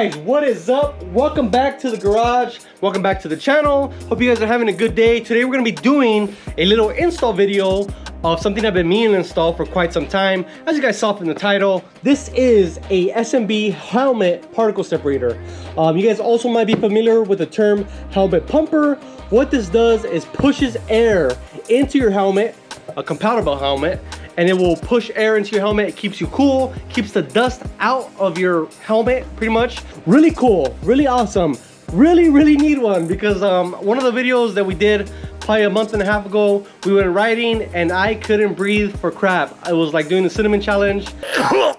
guys, what is up? Welcome back to the garage. Welcome back to the channel. Hope you guys are having a good day. Today we're gonna be doing a little install video of something I've been meaning to install for quite some time. As you guys saw from the title, this is a SMB helmet particle separator. You guys also might be familiar with the term helmet pumper. What this does is pushes air into your helmet, a compatible helmet, and it will push air into your helmet. It keeps you cool, keeps the dust out of your helmet, pretty much. Really cool, really awesome. Really need one because one of the videos that we did probably a month and a half ago, we went riding and I couldn't breathe for crap. I was like doing the cinnamon challenge. If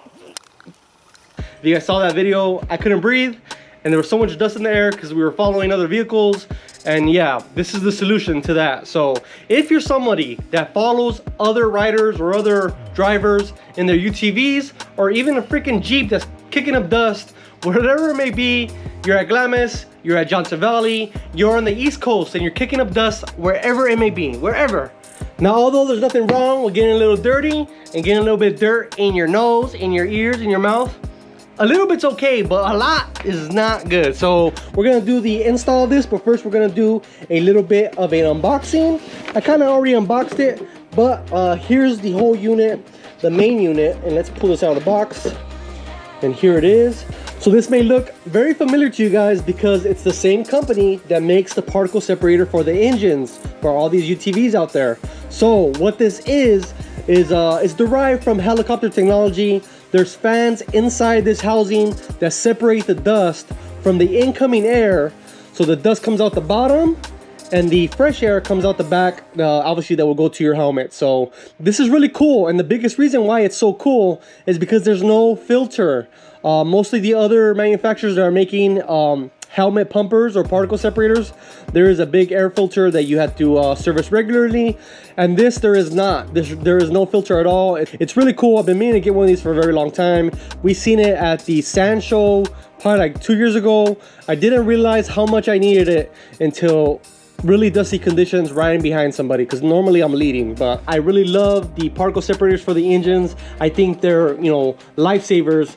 you guys saw that video, I couldn't breathe and there was so much dust in the air because we were following other vehicles. And yeah, this is the solution to that. So if you're somebody that follows other riders or other drivers in their UTVs or even a freaking Jeep that's kicking up dust, whatever it may be, you're at Glamis, you're at Johnson Valley, you're on the East Coast and you're kicking up dust wherever it may be, wherever. Now, although there's nothing wrong with getting a little dirty and getting a little bit of dirt in your nose, in your ears, in your mouth, a little bit's okay, but a lot is not good. So we're gonna do the install of this, but first we're gonna do a little bit of an unboxing. I kind of already unboxed it, but here's the whole unit, the main unit, and let's pull this out of the box. And here it is. So this may look very familiar to you guys because it's the same company that makes the particle separator for the engines for all these UTVs out there. So what this is derived from helicopter technology. There's fans inside this housing that separate the dust from the incoming air. So the dust comes out the bottom and the fresh air comes out the back, obviously that will go to your helmet. So this is really cool, and the biggest reason why it's so cool is because there's no filter. Mostly the other manufacturers that are making helmet pumpers or particle separators, there is a big air filter that you have to service regularly, and this there is not. There is no filter at all. It's really cool. I've been meaning to get one of these for a very long time. We seen it at the Sand Show probably like 2 years ago. I didn't realize how much I needed it until really dusty conditions riding behind somebody, because normally I'm leading. But I really love the particle separators for the engines. I think they're, you know, lifesavers.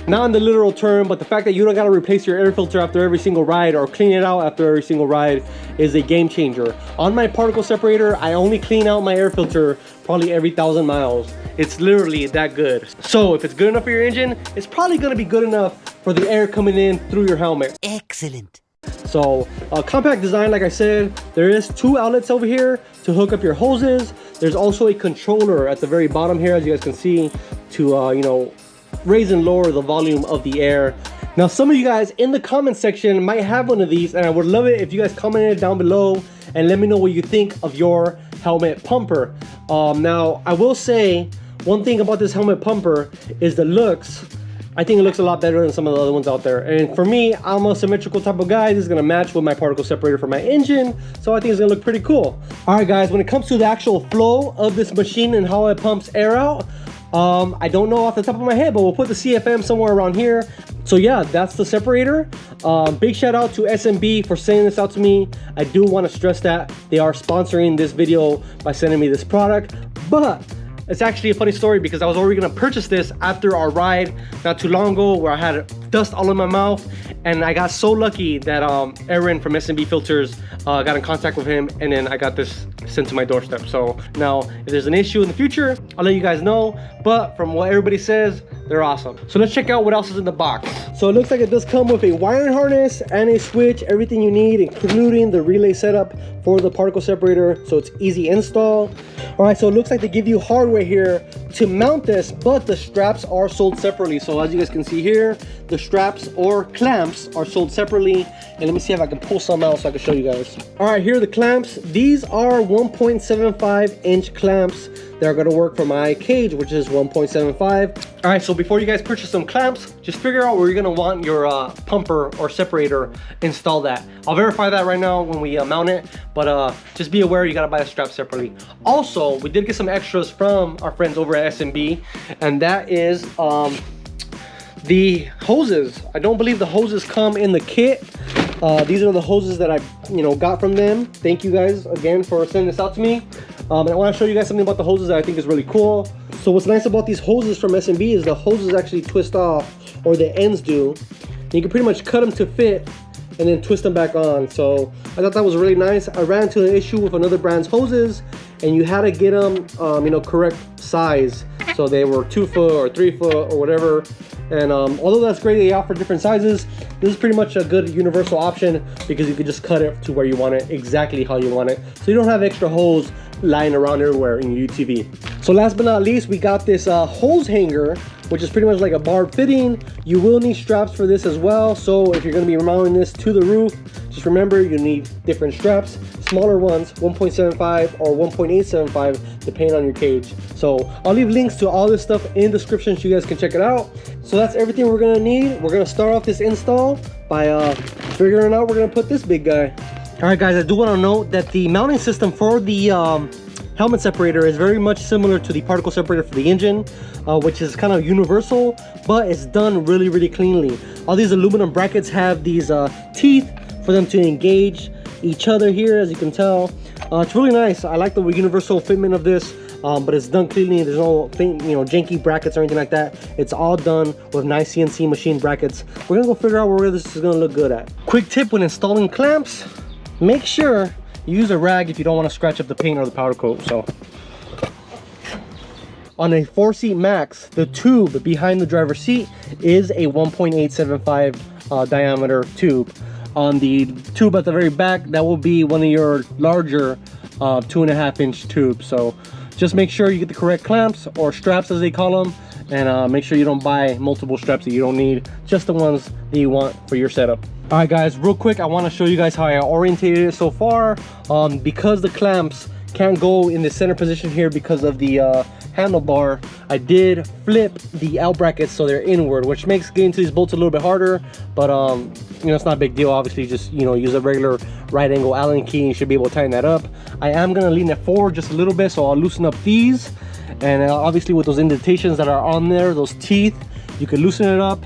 Not in the literal term, but the fact that you don't got to replace your air filter after every single ride or clean it out after every single ride is a game changer. On my particle separator, I only clean out my air filter probably every 1,000 miles. It's literally that good. So if it's good enough for your engine, it's probably going to be good enough for the air coming in through your helmet. Excellent. So compact design, like I said, there is 2 outlets over here to hook up your hoses. There's also a controller at the very bottom here, as you guys can see, to you know, raise and lower the volume of the air. Now, some of you guys in the comment section might have one of these, and I would love it if you guys commented down below and let me know what you think of your helmet pumper. Now, I will say one thing about this helmet pumper is the looks. I think it looks a lot better than some of the other ones out there. And for me, I'm a symmetrical type of guy. This is gonna match with my particle separator for my engine. So I think it's gonna look pretty cool. All right, guys, when it comes to the actual flow of this machine and how it pumps air out, I don't know off the top of my head, but we'll put the CFM somewhere around here. So yeah, that's the separator. Big shout out to SMB for sending this out to me. I do wanna stress that they are sponsoring this video by sending me this product, but it's actually a funny story because I was already gonna purchase this after our ride not too long ago where I had dust all in my mouth, and I got so lucky that Aaron from SMB Filters got in contact with him, and then I got this sent to my doorstep. So now if there's an issue in the future, I'll let you guys know, but from what everybody says, they're awesome. So let's check out what else is in the box. So it looks like it does come with a wiring harness and a switch, everything you need, including the relay setup for the particle separator, so it's easy install. All right, so it looks like they give you hardware here to mount this, but the straps are sold separately. So as you guys can see here, the straps or clamps are sold separately. And let me see if I can pull some out so I can show you guys. All right, here are the clamps. These are 1.75 inch clamps that are gonna work for my cage, which is 1.75. All right, so before you guys purchase some clamps, just figure out where you're gonna want your pumper or separator installed at. I'll verify that right now when we mount it, but just be aware you gotta buy a strap separately. Also, we did get some extras from our friends over at SMB, and that is the hoses. I don't believe the hoses come in the kit. These are the hoses that I got from them. Thank you guys again for sending this out to me. And I want to show you guys something about the hoses that I think is really cool. So what's nice about these hoses from SMB is the hoses actually twist off, or the ends do. You can pretty much cut them to fit and then twist them back on. So I thought that was really nice. I ran into an issue with another brand's hoses, and you had to get them, you know, correct size. So they were 2 foot or 3 foot or whatever. And although that's great, they offer different sizes. This is pretty much a good universal option because you can just cut it to where you want it, exactly how you want it. So you don't have extra hose lying around everywhere in your UTV. So last but not least, we got this hose hanger, which is pretty much like a barb fitting. You will need straps for this as well. So if you're gonna be mounting this to the roof, just remember you need different straps, smaller ones, 1.75 or 1.875, depending on your cage. So I'll leave links to all this stuff in the description so you guys can check it out. So that's everything we're gonna need. We're gonna start off this install by figuring out where we're gonna put this big guy. All right, guys, I do want to note that the mounting system for the helmet separator is very much similar to the particle separator for the engine, which is kind of universal, but it's done really, really cleanly. All these aluminum brackets have these teeth for them to engage each other here, as you can tell. It's really nice. I like the universal fitment of this, but it's done cleanly. There's no thing, you know, janky brackets or anything like that. It's all done with nice CNC machine brackets. We're gonna go figure out where this is gonna look good at. Quick tip when installing clamps, make sure you use a rag if you don't want to scratch up the paint or the powder coat. So on a 4-seat max, the tube behind the driver's seat is a 1.875 diameter tube. On the tube at the very back, that will be one of your larger 2.5-inch tubes. So just make sure you get the correct clamps or straps, as they call them, and make sure you don't buy multiple straps that you don't need, just the ones that you want for your setup. All right, guys, real quick, I want to show you guys how I orientated it so far. Because the clamps can't go in the center position here because of the handlebar, I did flip the L brackets so they're inward, which makes getting to these bolts a little bit harder, but you know, it's not a big deal. Obviously, just, you know, use a regular right angle Allen key and you should be able to tighten that up. I am going to lean it forward just a little bit, so I'll loosen up these, and obviously with those indentations that are on there, those teeth, you can loosen it up,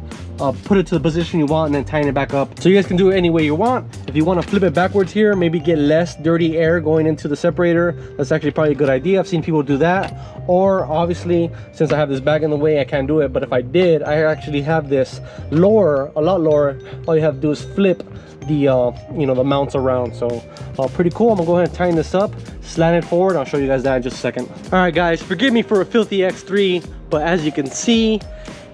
put it to the position you want, and then tighten it back up. So you guys can do it any way you want. If you want to flip it backwards here, maybe get less dirty air going into the separator, that's actually probably a good idea. I've seen people do that. Or obviously, since I have this bag in the way, I can't do it. But if I did, I actually have this lower, a lot lower. All you have to do is flip the you know, the mounts around. So pretty cool. I'm gonna go ahead and tighten this up, slant it forward. I'll show you guys that in just a second. All right, guys, forgive me for a filthy X3, but as you can see,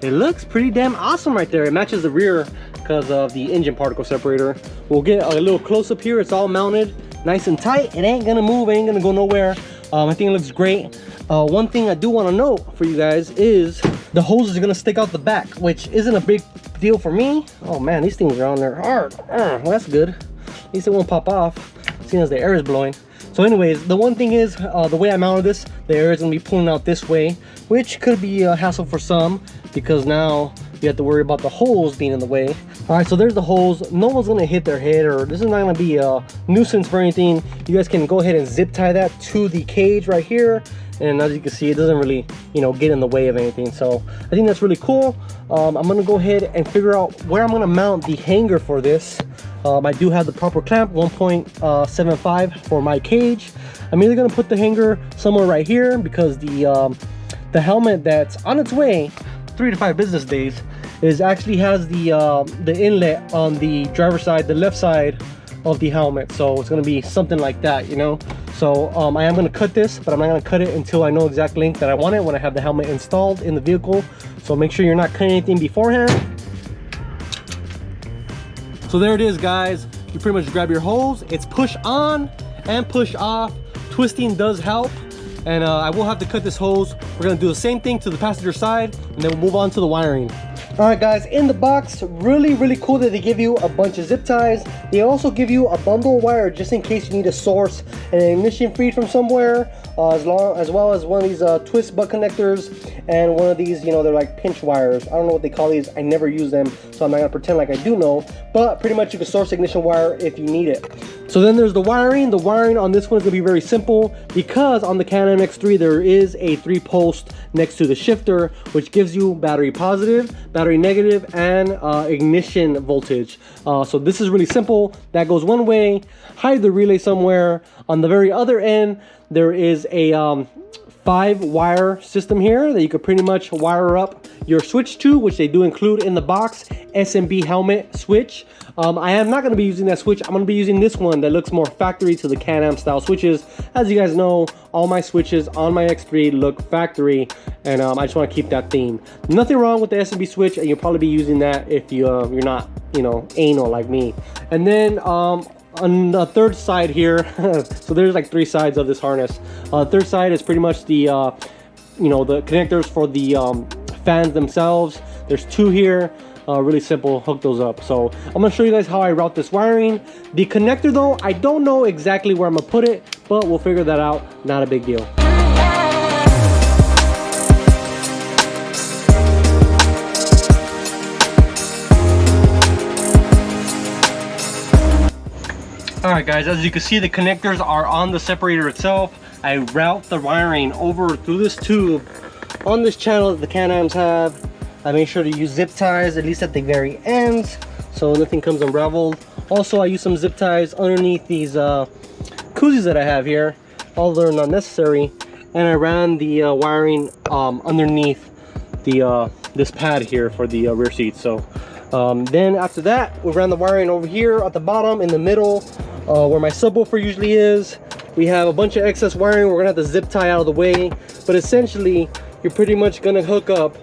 it looks pretty damn awesome right there. It matches the rear because of the engine particle separator. We'll get a little close up here. It's all mounted nice and tight. It ain't gonna move, it ain't gonna go nowhere. I think it looks great. One thing I do want to note for you guys is the hoses are gonna stick out the back, which isn't a big deal for me. Oh man, these things are on there hard. Well, that's good. At least it won't pop off, seeing as the air is blowing. So anyways, the one thing is, the way I mounted this, the air is gonna be pulling out this way, which could be a hassle for some, because now you have to worry about the holes being in the way. All right, so there's the holes. No one's gonna hit their head, or this is not gonna be a nuisance for anything. You guys can go ahead and zip tie that to the cage right here. And as you can see, it doesn't really, you know, get in the way of anything. So I think that's really cool. I'm gonna go ahead and figure out where I'm gonna mount the hanger for this. I do have the proper clamp, 1.75 for my cage. I'm either gonna put the hanger somewhere right here because the helmet that's on its way, 3 to 5 business days, is actually has the inlet on the driver's side, the left side of the helmet. So it's gonna be something like that, you know. So I am gonna cut this, but I'm not gonna cut it until I know exact length that I want it when I have the helmet installed in the vehicle. So make sure you're not cutting anything beforehand. So there it is, guys. You pretty much grab your hose. It's push on and push off. Twisting does help. And I will have to cut this hose. We're gonna do the same thing to the passenger side, and then we'll move on to the wiring. All right, guys, in the box, really cool that they give you a bunch of zip ties. They also give you a bundle of wire just in case you need to source an ignition feed from somewhere, as well as one of these twist butt connectors and one of these, you know, they're like pinch wires. I don't know what they call these. I never use them, so I'm not gonna pretend like I do know, but pretty much you can source ignition wire if you need it. So then there's the wiring. The wiring on this one is gonna be very simple because on the Can-Am X3 there is a 3-post next to the shifter, which gives you battery positive, battery negative, and ignition voltage. So this is really simple. That goes one way. Hide the relay somewhere. On the very other end there is a 5-wire system here that you could pretty much wire up your switch to, which they do include in the box. SMB helmet switch. I am not going to be using that switch. I'm going to be using this one that looks more factory to the Can-Am style switches. As you guys know, all my switches on my X3 look factory, and I just want to keep that theme. Nothing wrong with the SMB switch, and you'll probably be using that if you you're not, you know, anal like me. And then on the third side here, so there's like 3 sides of this harness. Third side is pretty much the you know, the connectors for the fans themselves. There's 2 here. Really simple, hook those up. So I'm gonna show you guys how I route this wiring. The connector though, I don't know exactly where I'm gonna put it, but we'll figure that out. Not a big deal. Alright guys, as you can see, the connectors are on the separator itself. I route the wiring over through this tube on this channel that the Can-Ams have. I make sure to use zip ties, at least at the very ends, so nothing comes unraveled. Also, I use some zip ties underneath these koozies that I have here, although they're not necessary. And I ran the wiring underneath the this pad here for the rear seat. So then after that, we ran the wiring over here at the bottom in the middle, where my subwoofer usually is. We have a bunch of excess wiring we're gonna have to zip tie out of the way, but essentially you're pretty much gonna hook up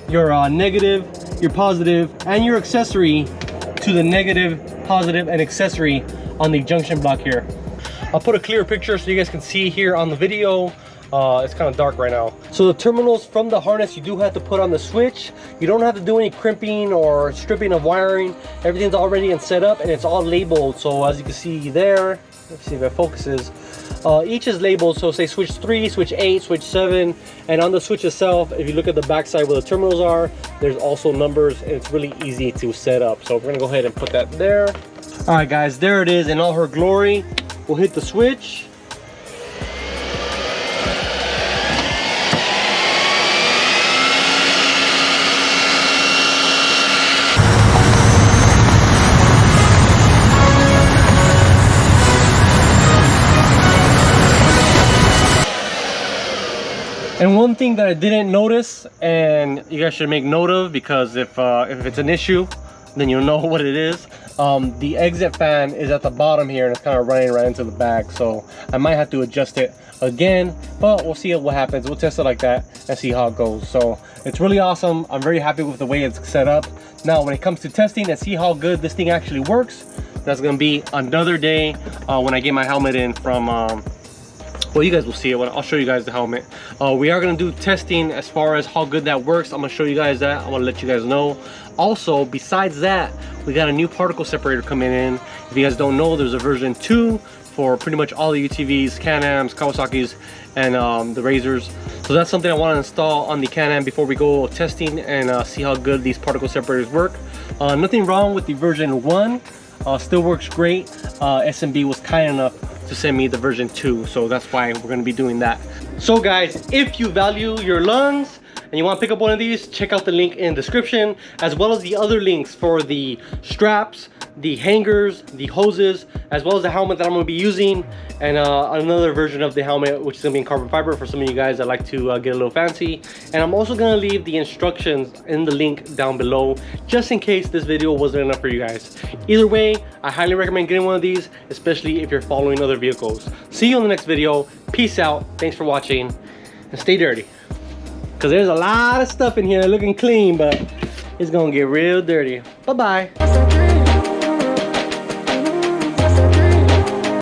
your negative, your positive, and your accessory to the negative, positive, and accessory on the junction block here. I'll put a clear picture so you guys can see here on the video. It's kind of dark right now. So the terminals from the harness you do have to put on the switch. You don't have to do any crimping or stripping of wiring. Everything's already in setup and it's all labeled. So as you can see there, let's see if it focuses. Each is labeled, so say switch 3, switch 8, switch 7, and on the switch itself, if you look at the back side where the terminals are, there's also numbers, and it's really easy to set up. So we're gonna go ahead and put that there. All right guys, there it is in all her glory. We'll hit the switch. And one thing that I didn't notice, and you guys should make note of, because if it's an issue, then you'll know what it is. The exit fan is at the bottom here and it's kind of running right into the bag. So I might have to adjust it again, but we'll see what happens. We'll test it like that and see how it goes. So it's really awesome. I'm very happy with the way it's set up. Now, when it comes to testing and see how good this thing actually works, that's gonna be another day when I get my helmet in from, well, you guys will see it when I'll show you guys the helmet. We are gonna do testing as far as how good that works. I'm gonna show you guys that. I'm gonna let you guys know. Also, besides that, we got a new particle separator coming in. If you guys don't know, there's a version 2 for pretty much all the UTVs, Can-Ams, Kawasaki's, and the Razors. So that's something I want to install on the Can-Am before we go testing and see how good these particle separators work. Nothing wrong with the version 1. Still works great. SMB was kind enough to send me the version 2, so that's why we're going to be doing that. So guys, if you value your lungs and you want to pick up one of these, check out the link in the description, as well as the other links for the straps, the hangers, the hoses, as well as the helmet that I'm going to be using, and another version of the helmet, which is going to be in carbon fiber for some of you guys that like to get a little fancy. And I'm also going to leave the instructions in the link down below, just in case this video wasn't enough for you guys. Either way, I highly recommend getting one of these, especially if you're following other vehicles. See you on the next video. Peace out. Thanks for watching, and stay dirty. Because there's a lot of stuff in here looking clean, but it's going to get real dirty. Bye-bye.